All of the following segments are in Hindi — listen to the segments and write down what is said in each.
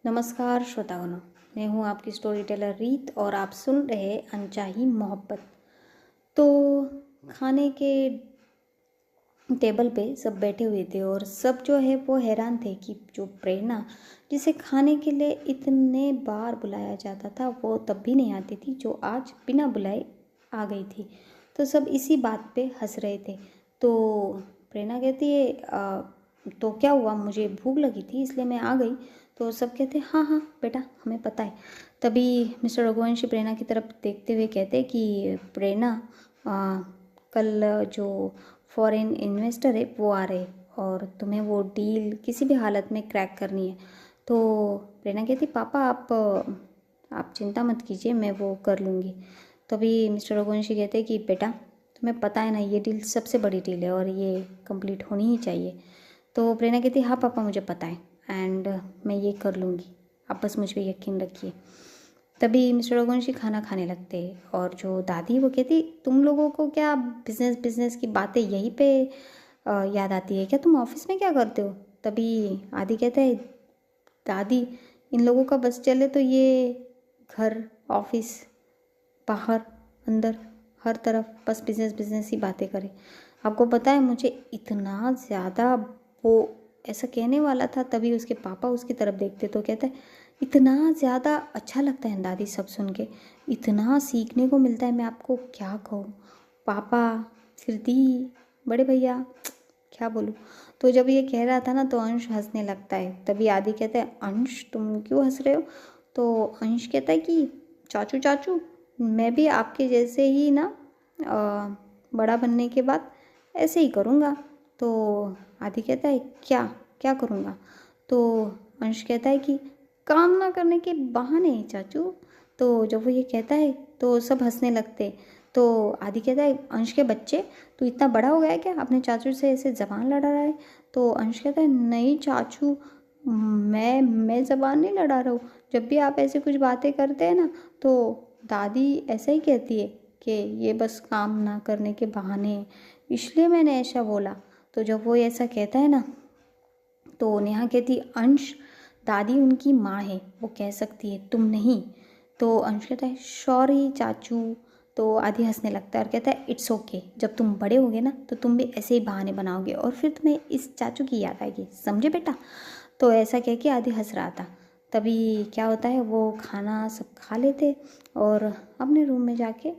नमस्कार श्रोतागणों, मैं हूँ आपकी स्टोरी टेलर रीत और आप सुन रहे अनचाही मोहब्बत। तो खाने के टेबल पे सब बैठे हुए थे और सब जो है वो हैरान थे कि जो प्रेरणा जिसे खाने के लिए इतने बार बुलाया जाता था वो तब भी नहीं आती थी, जो आज बिना बुलाए आ गई थी। तो सब इसी बात पे हंस रहे थे। तो प्रेरणा कहती है तो क्या हुआ, मुझे भूख लगी थी इसलिए मैं आ गई। तो सब कहते हैं हाँ हाँ बेटा, हमें पता है। तभी मिस्टर रघुवंशी प्रेरणा की तरफ देखते हुए कहते कि प्रेरणा, कल जो फॉरेन इन्वेस्टर है वो आ रहे और तुम्हें वो डील किसी भी हालत में क्रैक करनी है। तो प्रेरणा कहती पापा आप चिंता मत कीजिए, मैं वो कर लूँगी। तभी मिस्टर रघुवंशी कहते कि बेटा तुम्हें पता है ना, ये डील सबसे बड़ी डील है और ये कंप्लीट होनी ही चाहिए। तो प्रेरणा कहती हाँ पापा मुझे पता है एंड मैं ये कर लूँगी, आप बस मुझ पर यकीन रखिए। तभी मिस्टर रघुवंशी खाना खाने लगते और जो दादी वो कहती तुम लोगों को क्या बिजनेस बिजनेस की बातें यहीं पे याद आती है क्या, तुम ऑफिस में क्या करते हो। तभी आदि कहता है दादी इन लोगों का बस चले तो ये घर ऑफिस बाहर अंदर हर तरफ बस बिजनेस बिजनेस ही बातें करें। आपको पता है मुझे इतना ज़्यादा वो ऐसा कहने वाला था। तभी उसके पापा उसकी तरफ देखते तो कहता है इतना ज़्यादा अच्छा लगता है दादी सब सुन के, इतना सीखने को मिलता है, मैं आपको क्या कहूँ पापा, फिर दी, बड़े भैया, क्या बोलूँ। तो जब ये कह रहा था ना तो अंश हंसने लगता है। तभी आदि कहता है अंश तुम क्यों हंस रहे हो। तो अंश कहता है कि चाचू चाचू मैं भी आपके जैसे ही ना बड़ा बनने के बाद ऐसे ही करूँगा। तो आदि कहता है क्या क्या करूँगा। तो अंश कहता है कि काम ना करने के बहाने चाचू। तो जब वो ये कहता है तो सब हंसने लगते। तो आदि कहता है अंश के बच्चे तू इतना बड़ा हो गया है क्या, अपने चाचू से ऐसे ज़बान लड़ा रहा है। तो अंश कहता है नहीं चाचू, मैं ज़बान नहीं लड़ा रहा हूँ, जब भी आप ऐसे कुछ बातें करते हैं ना तो दादी ऐसा ही कहती है कि ये बस काम ना करने के बहाने हैं, इसलिए मैंने ऐसा बोला। तो जब वो ऐसा कहता है ना तो नेहा कहती अंश दादी उनकी माँ है, वो कह सकती है तुम नहीं। तो अंश कहता है सॉरी चाचू। तो आदि हंसने लगता है और कहता है इट्स ओके, जब तुम बड़े होगे ना तो तुम भी ऐसे ही बहाने बनाओगे और फिर तुम्हें इस चाचू की याद आएगी, समझे बेटा। तो ऐसा कह के आदि हंस रहा था। तभी क्या होता है वो खाना सब खा लेते और अपने रूम में जाके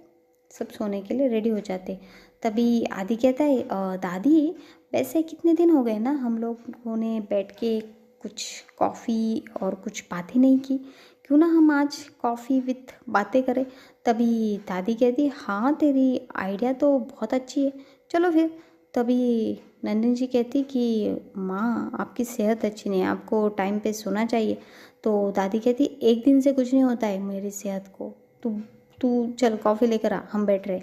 सब सोने के लिए रेडी हो जाते। तभी आदि कहता है दादी वैसे कितने दिन हो गए ना हम लोगों ने बैठ के कुछ कॉफ़ी और कुछ बातें नहीं की, क्यों ना हम आज कॉफ़ी विथ बातें करें। तभी दादी कहती हाँ तेरी आइडिया तो बहुत अच्छी है, चलो फिर। तभी नंदिनी जी कहती कि माँ आपकी सेहत अच्छी नहीं है, आपको टाइम पे सोना चाहिए। तो दादी कहती एक दिन से कुछ नहीं होता है मेरी सेहत को, तू तू चल कॉफ़ी लेकर आ, हम बैठ रहे।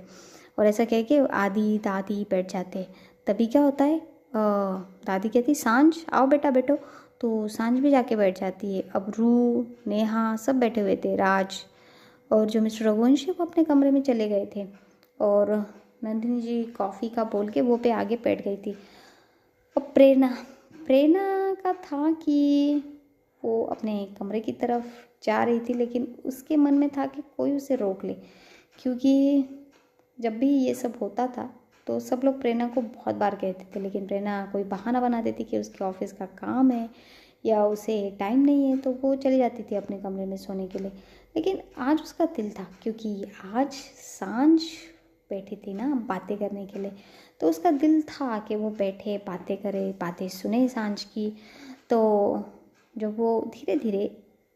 और ऐसा कह के आदि दादी बैठ जाते। तभी क्या होता है दादी कहती सांझ आओ बेटा बैठो। तो सांझ भी जाके बैठ जाती है। अब रू नेहा सब बैठे हुए थे, राज और जो मिस्टर रघुवंशी वो अपने कमरे में चले गए थे और नंदिनी जी कॉफ़ी का बोल के वो पे आगे बैठ गई थी। अब प्रेरणा प्रेरणा का था कि वो अपने कमरे की तरफ जा रही थी, लेकिन उसके मन में था कि कोई उसे रोक ले, क्योंकि जब भी ये सब होता था तो सब लोग प्रेरणा को बहुत बार कहते थे, लेकिन प्रेरणा कोई बहाना बना देती कि उसके ऑफिस का काम है या उसे टाइम नहीं है, तो वो चली जाती थी अपने कमरे में सोने के लिए। लेकिन आज उसका दिल था, क्योंकि आज सांझ बैठी थी ना बातें करने के लिए, तो उसका दिल था कि वो बैठे बातें करे, बातें सुने सांझ की। तो जब वो धीरे धीरे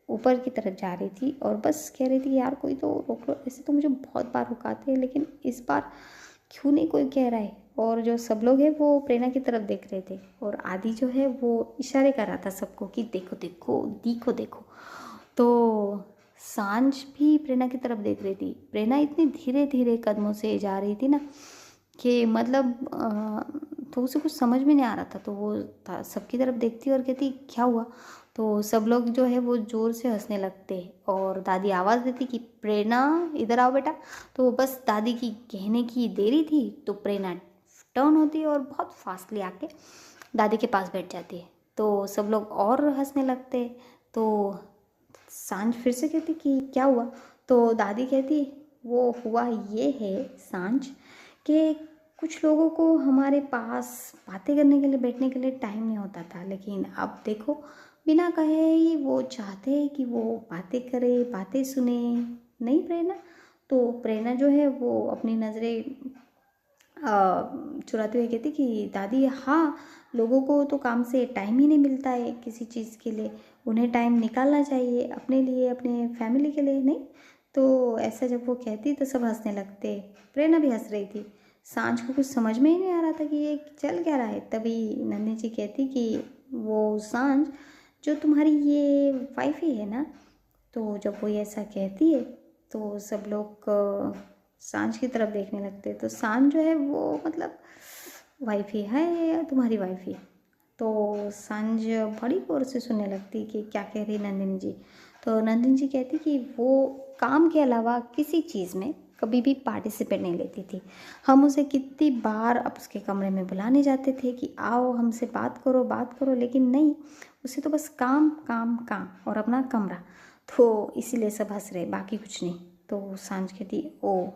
ऊपर की तरफ जा रही थी और बस कह रही थी यार कोई तो रोक लो, ऐसे तो मुझे बहुत बार रुकाते हैं लेकिन इस बार क्यों नहीं कोई कह रहा है। और जो सब लोग हैं वो प्रेरणा की तरफ देख रहे थे और आदि जो है वो इशारे कर रहा था सबको कि देखो देखो देखो देखो। तो सांझ भी प्रेरणा की तरफ देख रही थी। प्रेरणा इतनी धीरे धीरे कदमों से जा रही थी ना कि मतलब तो उसे कुछ समझ में नहीं आ रहा था। तो वो सबकी तरफ देखती और कहती क्या हुआ। तो सब लोग जो है वो ज़ोर से हंसने लगते और दादी आवाज़ देती कि प्रेरणा इधर आओ बेटा। तो बस दादी की कहने की देरी थी तो प्रेरणा टर्न होती है और बहुत फास्टली आके दादी के पास बैठ जाती है। तो सब लोग और हंसने लगते। तो सांझ फिर से कहती कि क्या हुआ? तो दादी कहती वो हुआ ये है सांझ कि कुछ लोगों को हमारे पास बातें करने के लिए बैठने के लिए टाइम नहीं होता था, लेकिन अब देखो बिना कहे ही वो चाहते हैं कि वो बातें करे, बातें सुने। नहीं प्रेरणा? तो प्रेरणा जो है वो अपनी नज़रें चुराते हुए कहती कि दादी हाँ, लोगों को तो काम से टाइम ही नहीं मिलता है किसी चीज़ के लिए, उन्हें टाइम निकालना चाहिए अपने लिए, अपने फैमिली के लिए। नहीं? तो ऐसा जब वो कहती तो सब हंसने लगते। प्रेरणा भी हंस रही थी। सांझ को कुछ समझ में ही नहीं आ रहा था कि ये चल क्या रहा है। तभी नंदिनी जी कहती कि वो सांझ जो तुम्हारी ये वाइफ ही है ना? तो जब वो ऐसा कहती है तो सब लोग सांझ की तरफ देखने लगते हैं। तो सांझ जो है वो मतलब वाइफ ही है या तुम्हारी वाइफ ही? तो सांझ बड़ी गौर से सुनने लगती कि क्या कह रही नंदिनी जी। तो नंदिनी जी कहती कि वो काम के अलावा किसी चीज़ में कभी भी पार्टिसिपेट नहीं लेती थी। हम उसे कितनी बार अब उसके कमरे में बुलाने जाते थे कि आओ हमसे बात करो, लेकिन नहीं, उसे तो बस काम काम काम और अपना कमरा। तो इसीलिए सब हंस रहे, बाकी कुछ नहीं। तो सांझ कहती ओ।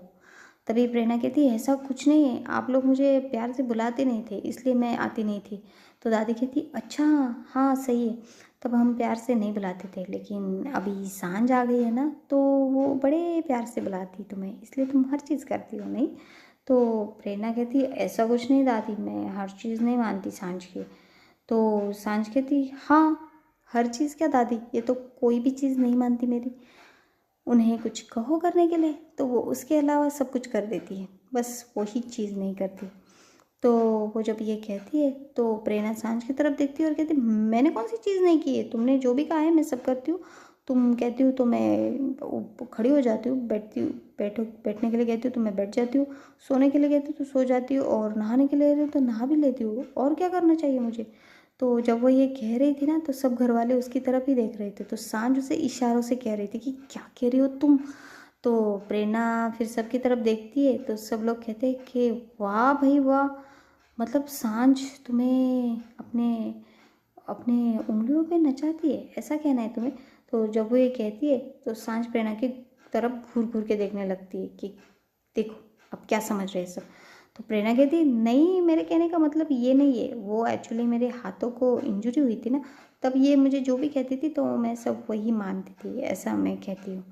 तभी प्रेरणा कहती ऐसा कुछ नहीं है, आप लोग मुझे प्यार से बुलाते नहीं थे इसलिए मैं आती नहीं थी। तो दादी कहती अच्छा, हाँ सही है, तब हम प्यार से नहीं बुलाते थे, लेकिन अभी सांझ आ गई है ना तो वो बड़े प्यार से बुलाती तुम्हें, इसलिए तुम हर चीज़ करती हो। नहीं? तो प्रेरणा कहती ऐसा कुछ नहीं दादी, मैं हर चीज़ नहीं मानती सांझ की। तो सांझ कहती हाँ, हर चीज़ क्या दादी, ये तो कोई भी चीज़ नहीं मानती मेरी। उन्हें कुछ कहो करने के लिए तो वो उसके अलावा सब कुछ कर देती है, बस वही चीज़ नहीं करती। तो वो जब ये कहती है तो प्रेरणा सांझ की तरफ देखती है और कहती मैंने कौन सी चीज़ नहीं की है, तुमने जो भी कहा है मैं सब करती हूँ। तुम कहती हो तो मैं खड़ी हो जाती हूँ, बैठने के लिए कहती हूँ तो मैं बैठ जाती हूँ, सोने के लिए कहती हूँ तो सो जाती हूँ, और नहाने के लिए कहती हूँ तो नहा भी लेती हूँ, और क्या करना चाहिए मुझे? तो जब वो ये कह रही थी ना तो सब घर वाले उसकी तरफ ही देख रहे थे। तो सांझ उसे इशारों से कह रही थी कि क्या कह रही हो तुम? तो प्रेरणा फिर सबकी तरफ देखती है तो सब लोग कहते हैं कि वाह भाई वाह, मतलब सांझ तुम्हें अपने अपने उंगलियों पे नचाती है, ऐसा कहना है तुम्हें? तो जब वो ये कहती है तो सांझ प्रेरणा की तरफ घूर घूर के देखने लगती है कि देखो अब क्या समझ रहे हैं सब। तो प्रेरणा कहती नहीं, मेरे कहने का मतलब ये नहीं है, वो एक्चुअली मेरे हाथों को इंजरी हुई थी ना, तब ये मुझे जो भी कहती थी तो मैं सब वही मानती थी, ऐसा मैं कहती हूँ,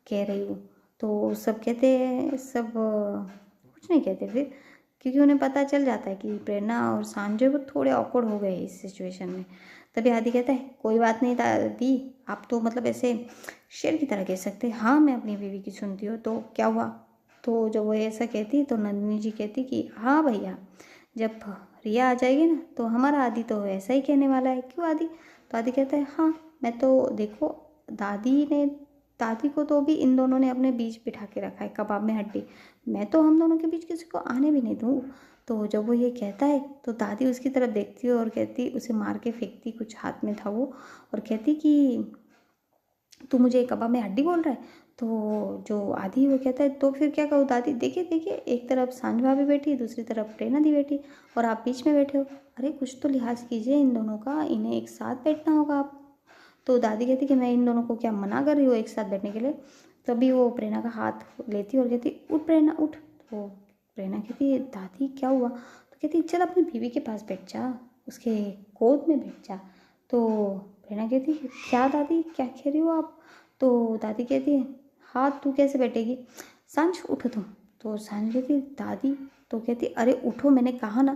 कह रही हूँ। तो सब कहते हैं, सब कुछ नहीं कहते फिर, क्योंकि उन्हें पता चल जाता है कि प्रेरणा और सांझ वो थोड़े ऑकवर्ड हो गए इस सिचुएशन में। तभी आदि कहता है कोई बात नहीं दादी, आप तो मतलब ऐसे शेर की तरह कह सकते हैं, हाँ मैं अपनी बीवी की सुनती हूँ, तो क्या हुआ? तो जब वो ऐसा कहती तो नंदिनी जी कहती कि हाँ भैया, जब रिया आ जाएगी ना तो हमारा आदि तो ऐसा ही कहने वाला है, क्यों आदि? तो आदि कहता है हाँ, मैं तो देखो दादी को तो भी इन दोनों ने अपने बीच बिठा के रखा है, कबाब में हड्डी, मैं तो हम दोनों के बीच किसी को आने भी नहीं दूँ। तो जब वो ये कहता है तो दादी उसकी तरफ देखती है और कहती, उसे मार के फेंकती, कुछ हाथ में था वो, और कहती कि तू मुझे कबाब में हड्डी बोल रहा है? तो जो आदि वो कहता है तो फिर क्या कहूँ दादी, देखिए देखिए, एक तरफ सांझ भाभी बैठी, दूसरी तरफ प्रेरणा दी बैठी, और आप बीच में बैठे हो, अरे कुछ तो लिहाज कीजिए इन दोनों का, इन्हें एक साथ बैठना होगा आप। तो दादी कहती कि मैं इन दोनों को क्या मना कर रही हूँ एक साथ बैठने के लिए? तभी वो प्रेरणा का हाथ लेती और कहती उठ प्रेरणा उठ। तो प्रेरणा कहती दादी क्या हुआ? तो कहती चल अपनी बीवी के पास बैठ जा, उसके गोद में बैठ जा। तो प्रेरणा कहती क्या दादी, क्या कह रही हो आप? तो दादी कहती है हाँ, तू कैसे बैठेगी, सांझ उठो तुम। तो सांझ कहती दादी, तो कहती अरे उठो मैंने कहा ना।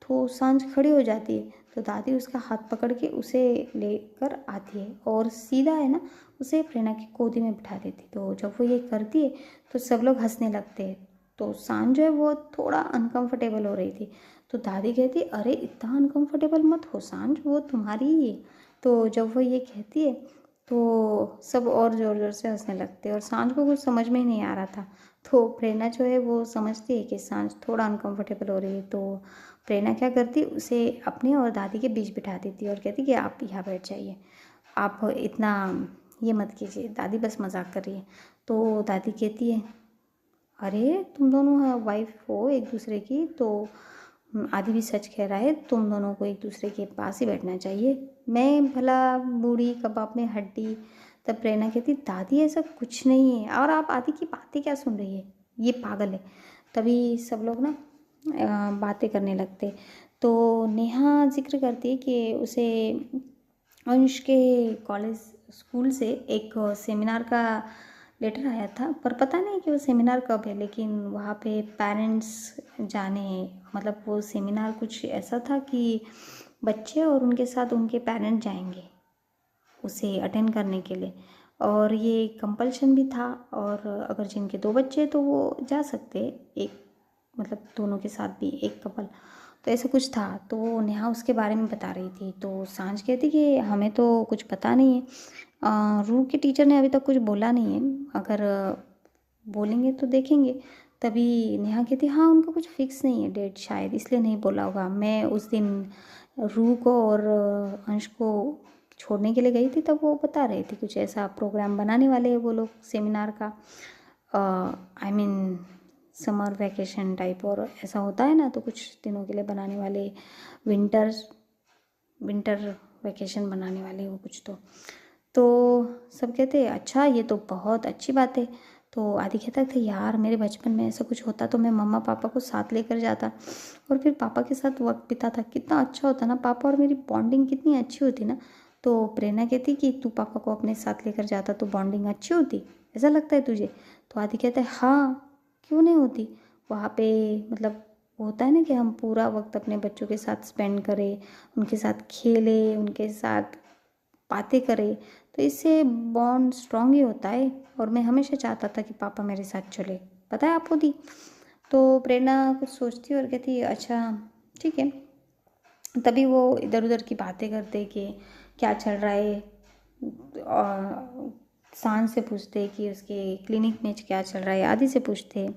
तो सांझ खड़ी हो जाती है, तो दादी उसका हाथ पकड़ के उसे लेकर आती है और सीधा है ना उसे प्रेरणा की गोदी में बिठा देती। तो जब वो ये करती है तो सब लोग हंसने लगते हैं। तो सांझ जो है वो थोड़ा अनकंफर्टेबल हो रही थी। तो दादी कहती अरे इतना अनकंफर्टेबल मत हो सांझ, वो तुम्हारी ही है। तो जब वो ये कहती है तो सब और ज़ोर ज़ोर से हंसने लगते हैं, और सांझ को कुछ समझ में ही नहीं आ रहा था। तो प्रेरणा जो है वो समझती है कि सांझ थोड़ा अनकंफर्टेबल हो रही है, तो प्रेरणा क्या करती उसे अपने और दादी के बीच बिठा देती है और कहती कि आप यहाँ बैठ जाइए, आप इतना ये मत कीजिए, दादी बस मजाक कर रही है। तो दादी कहती है अरे तुम दोनों वाइफ हो एक दूसरे की, तो आदि भी सच कह रहा है, तुम दोनों को एक दूसरे के पास ही बैठना चाहिए। मैं भला बूढ़ी कबाब में हड्डी। तब प्रेरणा कहती दादी ऐसा कुछ नहीं है, और आप आदि की बातें क्या सुन रही है, ये पागल है। तभी सब लोग ना बातें करने लगते। तो नेहा जिक्र करती है कि उसे अंश के कॉलेज स्कूल से एक सेमिनार का लेटर आया था, पर पता नहीं कि वो सेमिनार कब है, लेकिन वहाँ पे पेरेंट्स जाने हैं। मतलब वो सेमिनार कुछ ऐसा था कि बच्चे और उनके साथ उनके पेरेंट्स जाएंगे उसे अटेंड करने के लिए, और ये कंपल्शन भी था। और अगर जिनके 2 बच्चे तो वो जा सकते, एक मतलब दोनों के साथ भी एक कपल, तो ऐसा कुछ था। तो वो नेहा उसके बारे में बता रही थी। तो सांझ कहती कि हमें तो कुछ पता नहीं है, रूह के टीचर ने अभी तक कुछ बोला नहीं है, अगर बोलेंगे तो देखेंगे। तभी नेहा कहती हाँ उनका कुछ फिक्स नहीं है डेट, शायद इसलिए नहीं बोला होगा। मैं उस दिन रूह को और अंश को छोड़ने के लिए गई थी, तब वो बता रहे थे कुछ ऐसा प्रोग्राम बनाने वाले हैं वो लोग सेमिनार का, I mean summer vacation type, और ऐसा होता है ना, तो कुछ दिनों के लिए बनाने वाले, विंटर वैकेशन बनाने वाले वो कुछ। तो सब कहते हैं अच्छा ये तो बहुत अच्छी बात है। तो आदि कहता था यार मेरे बचपन में ऐसा कुछ होता तो मैं मम्मा पापा को साथ लेकर जाता और फिर पापा के साथ वक्त बिताता, कितना अच्छा होता ना, पापा और मेरी बॉन्डिंग कितनी अच्छी होती ना। तो प्रेरणा कहती कि तू पापा को अपने साथ लेकर जाता तो बॉन्डिंग अच्छी होती, ऐसा लगता है तुझे? तो आदि कहता है हाँ क्यों नहीं होती, वहाँ पे मतलब होता है ना कि हम पूरा वक्त अपने बच्चों के साथ स्पेंड करें, उनके साथ खेलें, उनके साथ बातें करें, तो इससे बॉन्ड स्ट्रांग ही होता है। और मैं हमेशा चाहता था कि पापा मेरे साथ चले, पता है आपको दी। तो प्रेरणा कुछ सोचती और कहती अच्छा ठीक है। तभी वो इधर उधर की बातें करते कि क्या चल रहा है, और सांझ से पूछते कि उसके क्लिनिक में क्या चल रहा है, आदि से पूछते,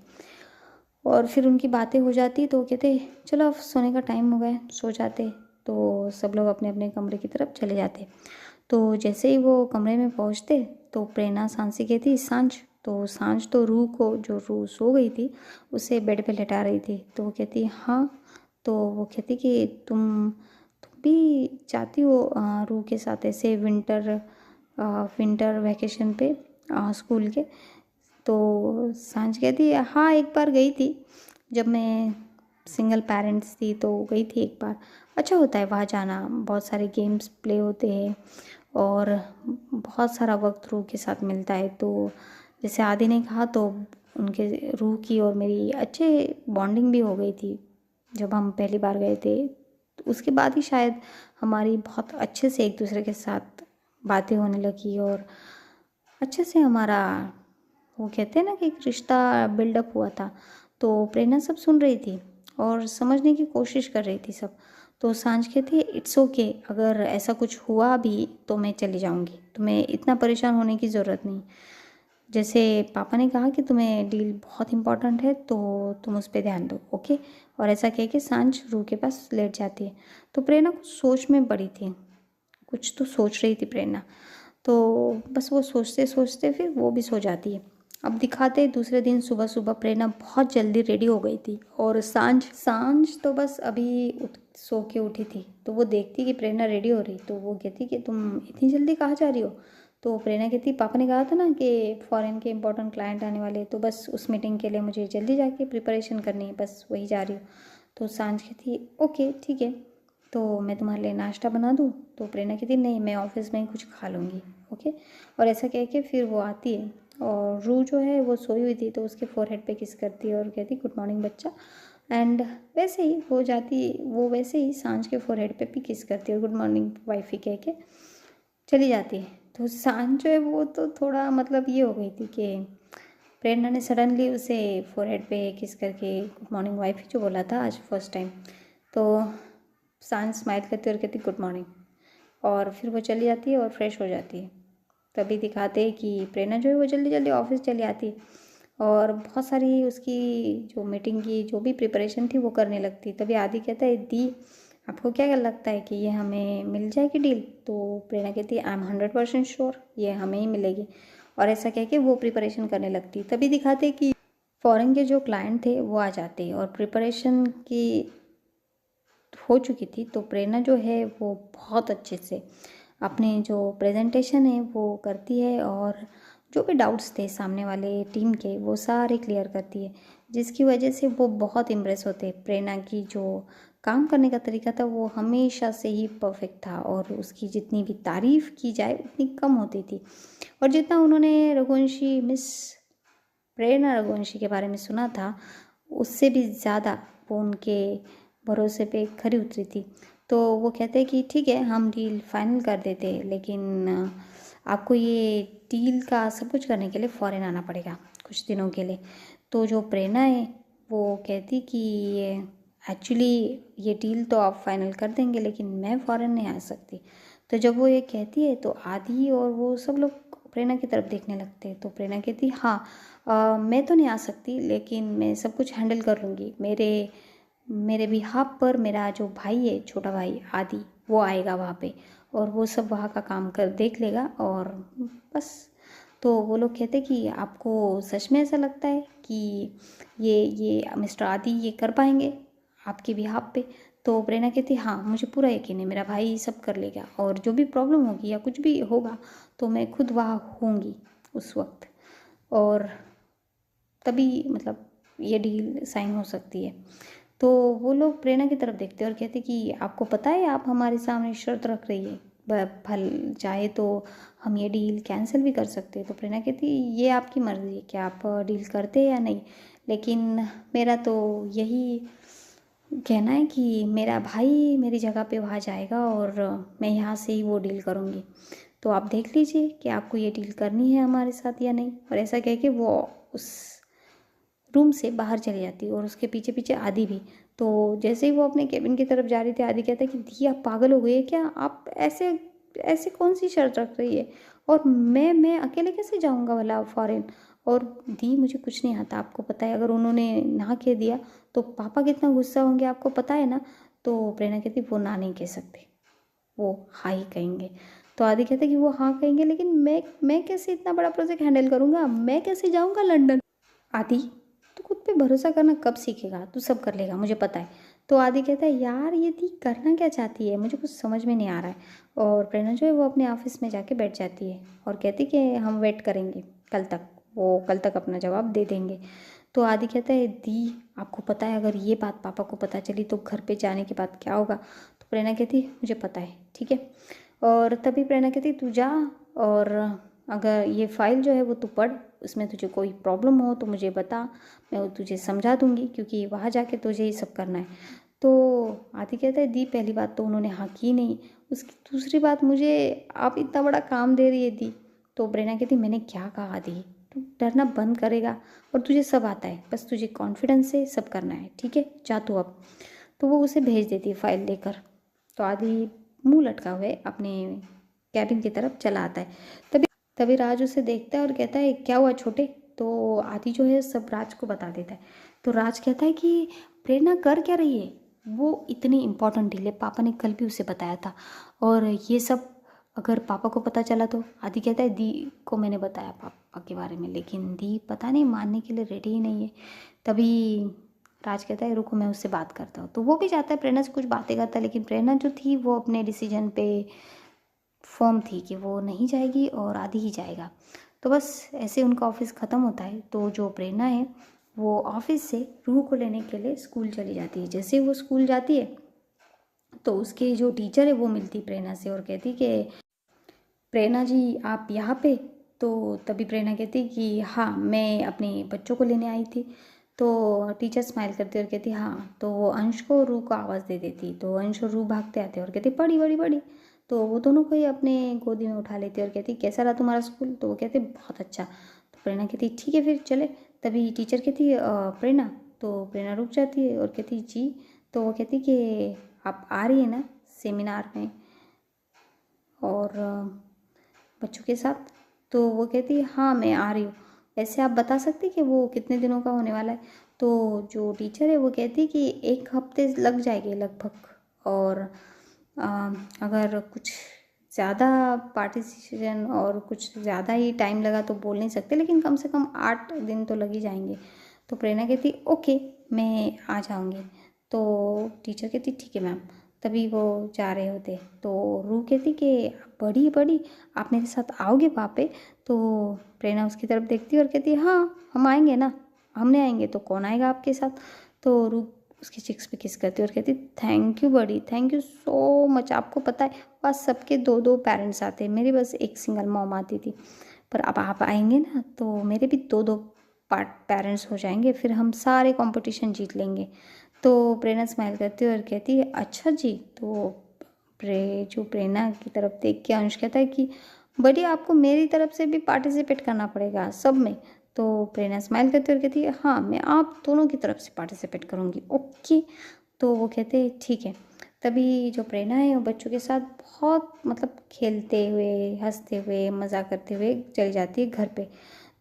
और फिर उनकी बातें हो जाती तो वो कहते चलो अब सोने का टाइम हो गया, सो जाते। तो सब लोग अपने अपने कमरे की तरफ चले जाते। तो जैसे ही वो कमरे में पहुंचते तो प्रेरणा सांझ से कहती सांझ, तो सांझ तो रूह को, जो रूह सो गई थी, उसे बेड पे लेटा रही थी। तो वो कहती हाँ। तो वो कहती कि तुम भी चाहती हो रूह के साथ ऐसे विंटर वैकेशन पे स्कूल के? तो सांझ कहती है हाँ एक बार गई थी, जब मैं सिंगल पेरेंट्स थी तो गई थी एक बार, अच्छा होता है वहाँ जाना, बहुत सारे गेम्स प्ले होते हैं और बहुत सारा वक्त रूह के साथ मिलता है। तो जैसे आदि ने कहा तो उनके रूह की और मेरी अच्छे बॉन्डिंग भी हो गई थी जब हम पहली बार गए थे। तो उसके बाद ही शायद हमारी बहुत अच्छे से एक दूसरे के साथ बातें होने लगी और अच्छे से हमारा, वो कहते हैं ना कि एक रिश्ता बिल्डअप हुआ था। तो प्रेरणा सब सुन रही थी और समझने की कोशिश कर रही थी सब। तो सांझ कहती है इट्स ओके, अगर ऐसा कुछ हुआ भी तो मैं चली जाऊंगी, तुम्हें इतना परेशान होने की ज़रूरत नहीं। जैसे पापा ने कहा कि तुम्हें डील बहुत इंपॉर्टेंट है तो तुम उस पर ध्यान दो, ओके। और ऐसा कह के सांझ रूह के पास लेट जाती है। तो प्रेरणा कुछ सोच में पड़ी थी, कुछ तो सोच रही थी प्रेरणा। तो बस वो सोचते सोचते फिर वो भी सो जाती है। अब दिखाते दूसरे दिन सुबह सुबह प्रेरणा बहुत जल्दी रेडी हो गई थी और सांझ सांझ तो बस अभी सो के उठी थी। तो वो देखती कि प्रेरणा रेडी हो रही, तो वो कहती कि तुम इतनी जल्दी कहाँ जा रही हो? तो प्रेरणा कहती पापा ने कहा था ना कि फॉरेन के इंपॉर्टेंट क्लाइंट आने वाले, तो बस उस मीटिंग के लिए मुझे जल्दी जाके प्रिपरेशन करनी है, बस वही जा रही हूँ। तो सांझ कहती ओके ठीक है, तो मैं तुम्हारे लिए नाश्ता बना दूँ? तो प्रेरणा कहती नहीं मैं ऑफिस में ही कुछ खा लूँगी, ओके। और ऐसा कह के फिर वो आती है और रू जो है वो सोई हुई थी तो उसके फोरहेड पे किस करती है और कहती गुड मॉर्निंग बच्चा। एंड वैसे ही हो जाती, वो वैसे ही सांझ के फोरहेड पे भी किस करती है और गुड मॉर्निंग वाइफी कह के चली जाती है। तो सांझ जो है वो तो थोड़ा मतलब ये हो गई थी कि प्रेरणा ने सडनली उसे फोरहेड पे किस करके गुड मॉर्निंग वाइफ जो बोला था आज फर्स्ट टाइम। तो सांझ स्माइल करती और कहती गुड मॉर्निंग, और फिर वो चली जाती है और फ्रेश हो जाती है। तभी दिखाते हैं कि प्रेरणा जो है वो जल्दी जल्दी ऑफिस चली आती है और बहुत सारी उसकी जो मीटिंग की जो भी प्रिपरेशन थी वो करने लगती। तभी आदि कहता है दी आपको क्या लगता है कि ये हमें मिल जाएगी डील? तो प्रेरणा कहती है आई एम 100% श्योर ये हमें ही मिलेगी, और ऐसा कह के वो प्रिपरेशन करने लगती। तभी दिखाते कि फॉरेन के जो क्लाइंट थे वो आ जाते और प्रिपरेशन की हो चुकी थी, तो प्रेरणा जो है वो बहुत अच्छे से अपने जो प्रेजेंटेशन है वो करती है और जो भी डाउट्स थे सामने वाले टीम के वो सारे क्लियर करती है, जिसकी वजह से वो बहुत इम्प्रेस होते। प्रेरणा की जो काम करने का तरीका था वो हमेशा से ही परफेक्ट था और उसकी जितनी भी तारीफ़ की जाए उतनी कम होती थी। और जितना उन्होंने रघुवंशी मिस प्रेरणा रघुवंशी के बारे में सुना था उससे भी ज़्यादा वो उनके भरोसे पे खरी उतरी थी। तो वो कहते हैं कि ठीक है हम डील फाइनल कर देते हैं, लेकिन आपको ये डील का सब कुछ करने के लिए फ़ॉरेन आना पड़ेगा कुछ दिनों के लिए। तो जो प्रेरणा है वो कहती कि एक्चुअली ये डील तो आप फाइनल कर देंगे लेकिन मैं फ़ॉरेन नहीं आ सकती। तो जब वो ये कहती है तो आदि और वो सब लोग प्रेरणा की तरफ देखने लगते हैं। तो प्रेरणा कहती हाँ मैं तो नहीं आ सकती लेकिन मैं सब कुछ हैंडल कर लूँगी। मेरे बिहाफ पर मेरा जो भाई है छोटा भाई आदि वो आएगा वहाँ पे और वो सब वहाँ का काम कर देख लेगा और बस। तो वो लोग कहते कि आपको सच में ऐसा लगता है कि ये मिस्टर आदि ये कर पाएंगे आपके बिहाफ पे? तो प्रेरणा कहती हाँ मुझे पूरा यकीन है मेरा भाई सब कर लेगा और जो भी प्रॉब्लम होगी या कुछ भी होगा तो मैं खुद वहाँ होंगी उस वक्त और तभी मतलब ये डील साइन हो सकती है। तो वो लोग प्रेरणा की तरफ देखते हैं और कहते कि आपको पता है आप हमारे सामने शर्त रख रही है, भल चाहे तो हम ये डील कैंसिल भी कर सकते हैं। तो प्रेरणा कहती ये आपकी मर्ज़ी है कि आप डील करते हैं या नहीं, लेकिन मेरा तो यही कहना है कि मेरा भाई मेरी जगह पे वहाँ जाएगा और मैं यहाँ से ही वो डील करूँगी। तो आप देख लीजिए कि आपको ये डील करनी है हमारे साथ या नहीं। और ऐसा कह के वो उस रूम से बाहर चली जाती और उसके पीछे पीछे आदि भी। तो जैसे ही वो अपने केबिन की तरफ जा रही थी आदि कहता है कि दी आप पागल हो गई है क्या? आप ऐसे ऐसे कौन सी शर्त रख रही है और मैं अकेले कैसे जाऊँगा भला फॉरेन? और दी मुझे कुछ नहीं आता, आपको पता है अगर उन्होंने ना कह दिया तो पापा कितना गुस्सा होंगे आपको पता है ना। तो प्रेरणा कहती वो ना नहीं कह सकते, वो हाँ ही कहेंगे। तो आदि कहते कि वो हाँ कहेंगे लेकिन मैं कैसे इतना बड़ा प्रोजेक्ट हैंडल करूँगा, मैं कैसे जाऊँगा लंदन? आदि तू खुद पे भरोसा करना कब सीखेगा? तू सब कर लेगा मुझे पता है। तो आदि कहता है यार ये दी करना क्या चाहती है, मुझे कुछ समझ में नहीं आ रहा है। और प्रेरणा जो है वो अपने ऑफिस में जाके बैठ जाती है और कहती कि हम वेट करेंगे कल तक, वो कल तक अपना जवाब दे देंगे। तो आदि कहता है दी आपको पता है अगर ये बात पापा को पता चली तो घर पे जाने के बाद क्या होगा? तो प्रेरणा कहती मुझे पता है ठीक है। और तभी प्रेरणा कहती तू जा और अगर ये फाइल जो है वो तू पढ़, उसमें तुझे कोई प्रॉब्लम हो तो मुझे बता, मैं वो तुझे समझा दूंगी क्योंकि वहाँ जाके तुझे ये सब करना है। तो आदि कहता है दी पहली बात तो उन्होंने हाँ की नहीं, उसकी दूसरी बात मुझे आप इतना बड़ा काम दे रही है दी। तो प्रेरणा कहती मैंने क्या कहा आदि, तू डरना बंद करेगा और तुझे सब आता है, बस तुझे कॉन्फिडेंस से सब करना है ठीक है, जा तू अब। तो वो उसे भेज देती है फाइल लेकर। तो आदि मुंह लटका हुए अपने कैबिन की तरफ चला आता है। तभी तभी राज उसे देखता है और कहता है क्या हुआ छोटे? तो आदि जो है सब राज को बता देता है। तो राज कहता है कि प्रेरणा कर क्या रही है, वो इतनी इम्पोर्टेंट डील है, पापा ने कल भी उसे बताया था और ये सब अगर पापा को पता चला तो? आदि कहता है दी को मैंने बताया पापा के बारे में लेकिन दी पता नहीं मानने के लिए रेडी ही नहीं है। तभी राज कहता है रुको मैं उससे बात करता हूँ। तो वो भी जाता है प्रेरणा से कुछ बातें करता है, लेकिन प्रेरणा जो थी वो अपने डिसीजन पे फर्म थी कि वो नहीं जाएगी और आदि ही जाएगा। तो बस ऐसे उनका ऑफिस ख़त्म होता है। तो जो प्रेरणा है वो ऑफिस से रूह को लेने के लिए स्कूल चली जाती है। जैसे ही वो स्कूल जाती है तो उसके जो टीचर है वो मिलती प्रेरणा से और कहती कि प्रेरणा जी आप यहाँ पे? तो तभी प्रेरणा कहती कि हाँ मैं अपने बच्चों को लेने आई थी। तो टीचर स्माइल करती और कहती हाँ। तो वो अंश को और रूह को आवाज़ दे देती। तो अंश और रूह भागते आते और कहती बड़ी बड़ी बड़ी। तो वो दोनों को ही अपने गोदी में उठा लेती और कहती कैसा रहा तुम्हारा स्कूल? तो वो कहते बहुत अच्छा। तो प्रेरणा कहती ठीक है फिर चले। तभी टीचर कहती प्रेरणा। तो प्रेरणा रुक जाती है और कहती जी। तो वो कहती कि आप आ रही है ना सेमिनार में और बच्चों के साथ? तो वो कहती है हाँ मैं आ रही हूँ, वैसे आप बता सकते कि वो कितने दिनों का होने वाला है? तो जो टीचर है वो कहती है कि 1 हफ्ते लग जाएंगे लगभग और अगर कुछ ज़्यादा पार्टिसिपेशन और कुछ ज़्यादा ही टाइम लगा तो बोल नहीं सकते, लेकिन कम से कम 8 दिन तो लग ही जाएंगे। तो प्रेरणा कहती ओके मैं आ जाऊँगी। तो टीचर कहती ठीक है मैम। तभी वो जा रहे होते तो रू कहती कि बड़ी बड़ी आप मेरे साथ आओगे वहाँ पे। तो प्रेरणा उसकी तरफ देखती है और कहती है हाँ हम आएंगे ना, हमने आएंगे तो कौन आएगा आपके साथ। तो रू उसकी चिक्स पे किस करती है और कहती थैंक यू बड़ी, थैंक यू सो मच। आपको पता है बस सबके दो दो पेरेंट्स आते हैं, मेरी बस एक सिंगल मॉम आती थी, पर अब आप आएंगे ना तो मेरे भी दो दो पेरेंट्स हो जाएंगे, फिर हम सारे कंपटीशन जीत लेंगे। तो प्रेरणा स्माइल करती है और कहती है अच्छा जी। तो प्रेरणा की तरफ देख के अंश कहता है कि बड़ी आपको मेरी तरफ से भी पार्टिसिपेट करना पड़ेगा सब में। तो प्रेरणा स्माइल करती है और कहती है हाँ मैं आप दोनों की तरफ से पार्टिसिपेट करूँगी, ओके। तो वो कहते हैं ठीक है। तभी जो प्रेरणा है वो बच्चों के साथ बहुत मतलब खेलते हुए हंसते हुए मज़ा करते हुए चली जाती है घर पे।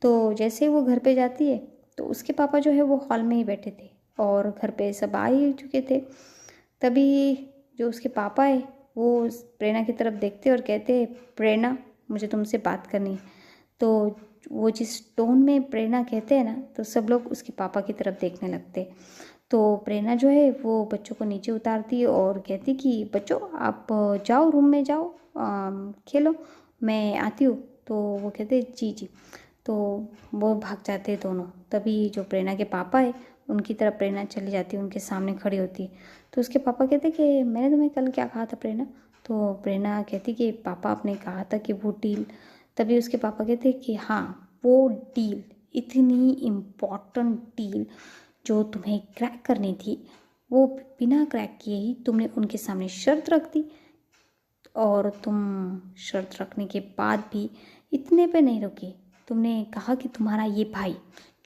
तो जैसे ही वो घर पे जाती है तो उसके पापा जो है वो हॉल में ही बैठे थे और घर पे सब आ ही चुके थे। तभी जो उसके पापा है वो प्रेरणा की तरफ देखते और कहते प्रेरणा मुझे तुमसे बात करनी है। तो वो जिस टोन में प्रेरणा कहते हैं ना तो सब लोग उसके पापा की तरफ देखने लगते। तो प्रेरणा जो है वो बच्चों को नीचे उतारती है और कहती कि बच्चों आप जाओ रूम में जाओ, खेलो, मैं आती हूँ। तो वो कहते जी जी। तो वो भाग जाते हैं दोनों। तभी जो प्रेरणा के पापा है उनकी तरफ प्रेरणा चली जाती है, उनके सामने खड़ी होती है। तो उसके पापा कहते कि मैंने तुम्हें कल क्या कहा था प्रेरणा। तो प्रेरणा कहती कि पापा आपने कहा था कि वो डील। तभी उसके पापा कहते कि हाँ वो डील, इतनी इम्पोर्टेंट डील जो तुम्हें क्रैक करनी थी वो बिना क्रैक किए ही तुमने उनके सामने शर्त रख दी। और तुम शर्त रखने के बाद भी इतने पे नहीं रुकी, तुमने कहा कि तुम्हारा ये भाई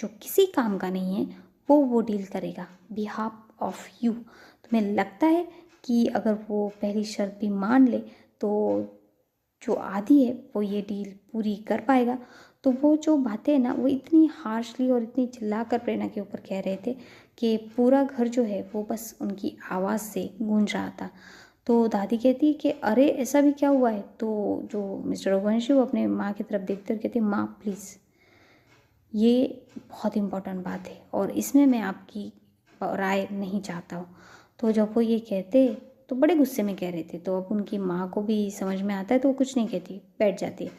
जो किसी काम का नहीं है वो डील करेगा बिहाफ ऑफ यू। तुम्हें लगता है कि अगर वो पहली शर्त भी मान ले तो जो आदि है वो ये डील पूरी कर पाएगा। तो वो जो बातें हैं ना वो इतनी हार्शली और इतनी चिल्ला कर प्रेरणा के ऊपर कह रहे थे कि पूरा घर जो है वो बस उनकी आवाज़ से गूंज रहा था। तो दादी कहती है कि अरे ऐसा भी क्या हुआ है। तो जो मिस्टर रघुवंशी वो अपने माँ की तरफ देखते और कहते माँ प्लीज़ ये बहुत इम्पोर्टेंट बात है और इसमें मैं आपकी राय नहीं चाहता हूँ। तो जब वो ये कहते तो बड़े गुस्से में कह रहे थे, तो अब उनकी माँ को भी समझ में आता है तो वो कुछ नहीं कहती, बैठ जाती है।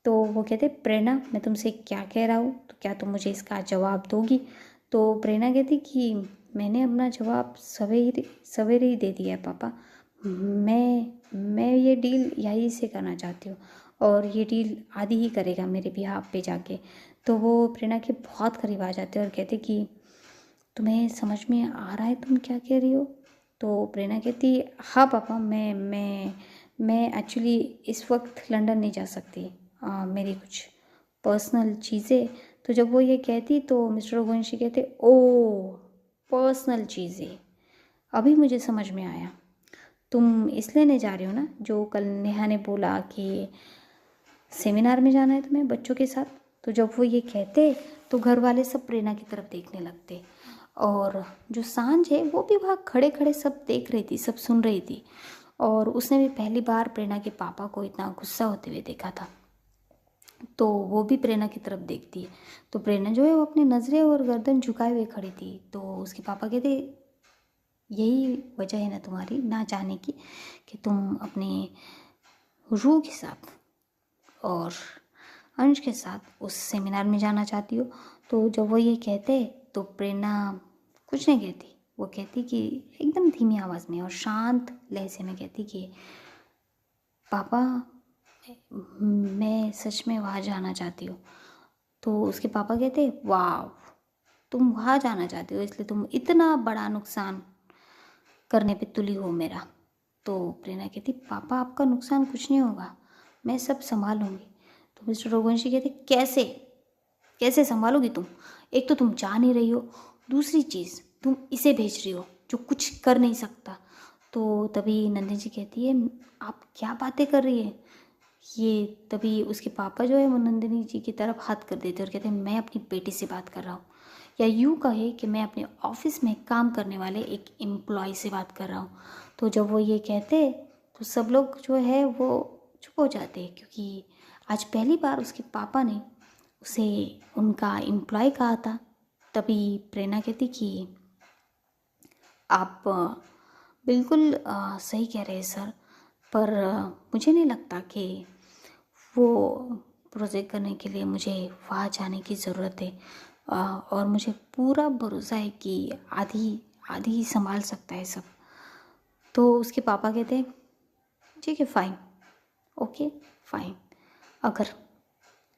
तो वो कहते प्रेरणा मैं तुमसे क्या कह रहा हूँ तो क्या तुम मुझे इसका जवाब दोगी। तो प्रेरणा कहती कि मैंने अपना जवाब सवेरे सवेरे ही दे दिया है पापा, मैं ये डील यही से करना चाहती हूँ और ये डील आदि ही करेगा मेरे बिहाफ पे जाके। तो वो प्रेरणा के बहुत करीब आ जाते और कहते कि तुम्हें समझ में आ रहा है तुम क्या कह रही हो। तो प्रेरणा कहती हाँ पापा मैं एक्चुअली इस वक्त लंदन नहीं जा सकती, मेरी कुछ पर्सनल चीज़ें। तो जब वो ये कहती तो मिस्टर रघुवंशी कहते ओ पर्सनल चीज़ें, अभी मुझे समझ में आया, तुम इसलिए नहीं जा रही हो ना जो कल नेहा ने बोला कि सेमिनार में जाना है तुम्हें बच्चों के साथ। तो जब वो ये कहते तो घर वाले सब प्रेरणा की तरफ देखने लगते और जो सांझ है वो भी वहाँ खड़े खड़े सब देख रही थी, सब सुन रही थी और उसने भी पहली बार प्रेरणा के पापा को इतना गुस्सा होते हुए देखा था। तो वो भी प्रेरणा की तरफ देखती है। तो प्रेरणा जो है वो अपनी नज़रें और गर्दन झुकाए हुए खड़ी थी। तो उसके पापा कहते यही वजह है ना तुम्हारी ना जाने की कि तुम अपने रूह के साथ और अंश के साथ उस सेमिनार में जाना चाहती हो। तो जब वो ये कहते तो प्रेरणा कुछ नहीं कहती, वो कहती कि एकदम धीमी आवाज़ में और शांत लहजे में कहती कि पापा मैं सच में वहाँ जाना चाहती हूँ। तो उसके पापा कहते वाह तुम वहाँ जाना चाहती हो इसलिए तुम इतना बड़ा नुकसान करने पे तुली हो मेरा। तो प्रेरणा कहती पापा आपका नुकसान कुछ नहीं होगा, मैं सब संभालूंगी। तो मिस्टर रघुवंशी कहते कैसे कैसे संभालोगी तुम, एक तो तुम जा नहीं रही हो, दूसरी चीज़ तुम इसे भेज रही हो जो कुछ कर नहीं सकता। तो तभी नंदिनी जी कहती है आप क्या बातें कर रही है ये। तभी उसके पापा जो है वो नंदिनी जी की तरफ हाथ कर देते और कहते हैं मैं अपनी बेटी से बात कर रहा हूँ, या यूँ कहे कि मैं अपने ऑफिस में काम करने वाले एक एम्प्लॉय से बात कर रहा हूँ। तो जब वो ये कहते तो सब लोग जो है वो चुप हो जाते हैं क्योंकि आज पहली बार उसके पापा ने उसे उनका एम्प्लॉय कहा था। तभी प्रेरणा कहती कि आप बिल्कुल सही कह रहे हैं सर, पर मुझे नहीं लगता कि वो प्रोजेक्ट करने के लिए मुझे वहाँ जाने की ज़रूरत है। और मुझे पूरा भरोसा है कि आदि आदि ही संभाल सकता है सब। तो उसके पापा कहते हैं ठीक है फाइन, ओके फाइन। अगर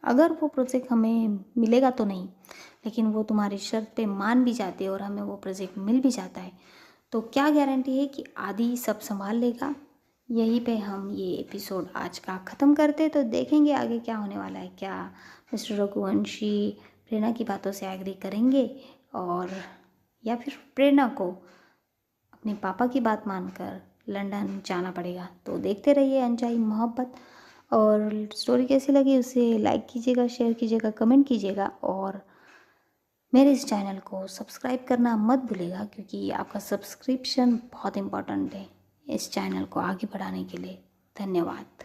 अगर वो प्रोजेक्ट हमें मिलेगा तो नहीं, लेकिन वो तुम्हारी शर्त पे मान भी जाते और हमें वो प्रोजेक्ट मिल भी जाता है, तो क्या गारंटी है कि आदि सब संभाल लेगा। यहीं पे हम ये एपिसोड आज का ख़त्म करते, तो देखेंगे आगे क्या होने वाला है। क्या मिस्टर रघुवंशी प्रेरणा की बातों से एग्री करेंगे, और या फिर प्रेरणा को अपने पापा की बात मानकर लंदन जाना पड़ेगा। तो देखते रहिए अनचाही मोहब्बत। और स्टोरी कैसी लगी उसे लाइक कीजिएगा, शेयर कीजिएगा, कमेंट कीजिएगा, और मेरे इस चैनल को सब्सक्राइब करना मत भूलिएगा, क्योंकि आपका सब्सक्रिप्शन बहुत इम्पोर्टेंट है इस चैनल को आगे बढ़ाने के लिए। धन्यवाद।